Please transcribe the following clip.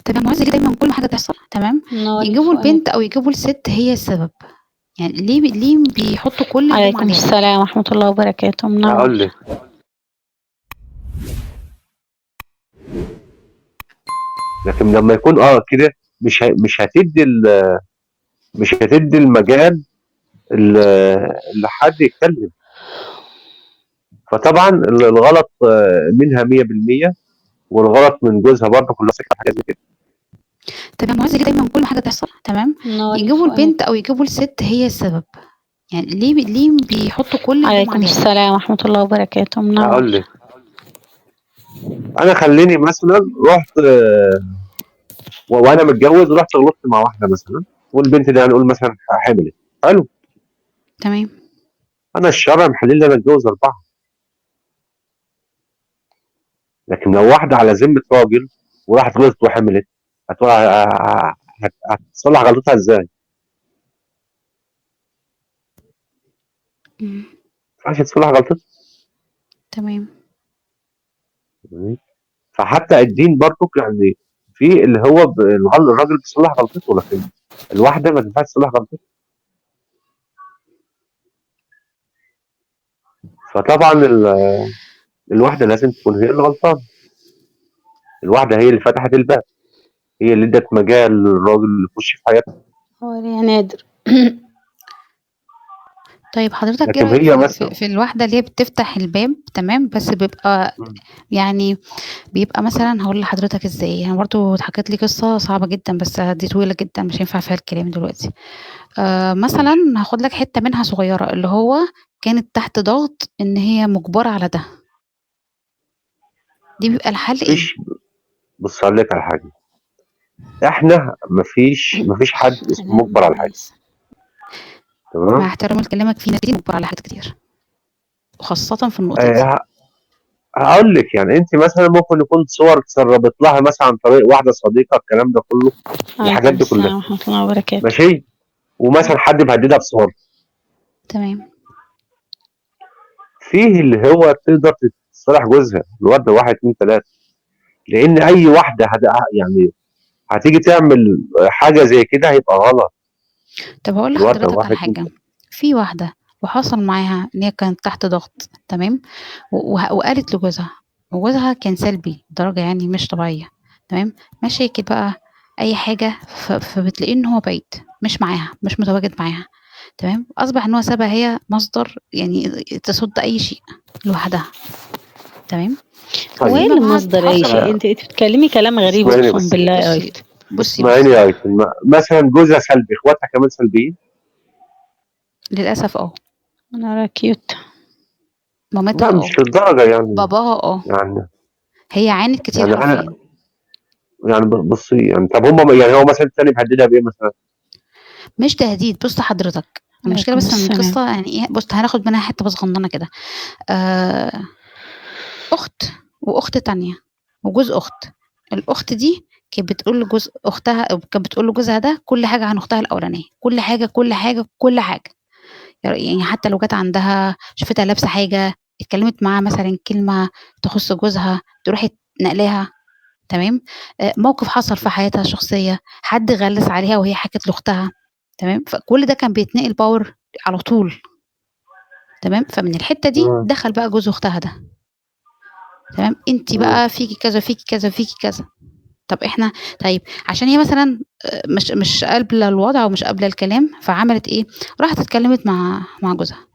طب يا معز ليه دايما كل ما حاجة تحصل تمام نوري يجيبوا فؤاد. البنت أو يجيبوا الست هي السبب؟ يعني ليه بيحطوا كل اللوم عليكم عليها؟ السلام ورحمة الله وبركاته. منور. هقول لك، لكن لما يكون كده مش هتدي المجال لحد يتكلم. فطبعا الغلط منها 100%، والغلط من جوزها برضه، كلها فكره حاجات زي كده. طب يا معز ليه دايما كل ما حاجة تحصل تمام نوري يجيبوا فؤاد. البنت أو يجيبوا الست هي السبب؟ يعني ليه بيحطوا كل اللوم عليكم عليها؟ السلام ورحمة الله وبركاته. منور. هقول لك، انا خليني مثلا رحت وانا متجوز، رحت غلطت مع واحده مثلا، والبنت دي هنقول مثلا حملت. حلو، تمام. انا الشرع محلل لي انا اتجوز 4. لكن لو واحده على ذمه راجل وراحت غلطت وحملت، هتصلح غلطتها ازاي؟ مم. ما ينفعش تصلح غلطتها. تمام. فحتى الدين برضك يعني في اللي هو الراجل بيصلح غلطته، لكن الواحده ما تنفعش تصلح غلطتها. فطبعا الواحده لازم تكون هي اللي غلطانه. الواحده هي اللي فتحت الباب، هي اللي ادت مجال للراجل يخش في حياتها. هو يا نادر. طيب حضرتك ايه لكن رأيك هي مثلا في الواحدة اللي هي بتفتح الباب تمام بس بيبقى يعني بيبقى مثلا هقول لحضرتك ازاي. انا برضو اتحكت لي قصة صعبة جدا بس دي طويلة جدا مش هينفع فيها الكلام دلوقتي. مثلا هاخد لك حتة منها صغيرة اللي هو كانت تحت ضغط ان هي مجبرة على ده. دي بيبقى الحل ايه؟ مفيش. بص اقول لك على حاجه، احنا مفيش حد اسمه مجبر على حاجه. مع تمام. احترامي لكلامك في ناس كتير مجبرة على حاجات كتير وخاصة في النقطة دي. أه هقول لك، يعني انت مثلا ممكن يكون صور تسربت لها مثلا عن طريق واحده صديقه، الكلام ده كله، الحاجات عليكم دي كلها السلام ورحمة الله وبركاته. ماشي. ومثلا حد بيهددها بصور. تمام. فيه اللي هو تقدر تصالح جوزها الواد ده 1 2 3، لان اي واحده يعني هتيجي تعمل حاجه زي كده هيبقى غلط. طب هقول الواد ده لحضرتك على 1 2 حاجة. في واحدة وحصل معاها ان هي كانت تحت ضغط تمام وقالت لجوزها وجوزها كان سلبي درجة يعني مش طبيعية. تمام. مشاكل بقى اي حاجة فبتلاقيه ان هو بعيد مش معاها مش متواجد معاها. تمام. اصبح ان هو سابها هي مصدر يعني تصد اي شيء لوحدها. تمام. هو ايه طيب. اللي فيما بعد مصدر اي حصل. شيء؟ انت بتتكلمي كلام غريب اسمعيني اقسم بس، بالله يا بصي ايت. بصي اسمعيني يا ايتن، مثلا جوزها سلبي، اخواتها كمان سلبيين. للاسف انا كيوت. لا مامتها مش للدرجه يعني. باباها يعني هي عانت كتير يعني انا حرفيا. يعني بصي، يعني طب هم يعني هو مثلا التاني مهددها بايه مثلا؟ مش تهديد. بص حضرتك المشكله عليكم بس ان السلام. القصه يعني ايه. بص هناخد منها حته بس صغننه كده. آه اخت واخت تانية وجوز اخت. الاخت دي كانت بتقول لجوز اختها او كانت بتقول لجوزها ده كل حاجه عن اختها الاولانيه كل حاجه كل حاجه كل حاجه. يعني حتى لو جت عندها شافتها لابسه حاجه اتكلمت معاها مثلا كلمه تخص جوزها تروح نقلاها. تمام. موقف حصل في حياتها الشخصيه حد غلس عليها وهي حكت لاختها. تمام. فكل ده كان بيتنقل باور على طول. تمام. فمن الحته دي مم. دخل بقى جوز اختها ده. تمام. انت مم. بقى فيكي كذا فيكي كذا فيكي كذا. طب احنا طيب عشان هي مثلا مش قابله الوضع ومش قابله الكلام فعملت ايه. راحت اتكلمت مع جوزها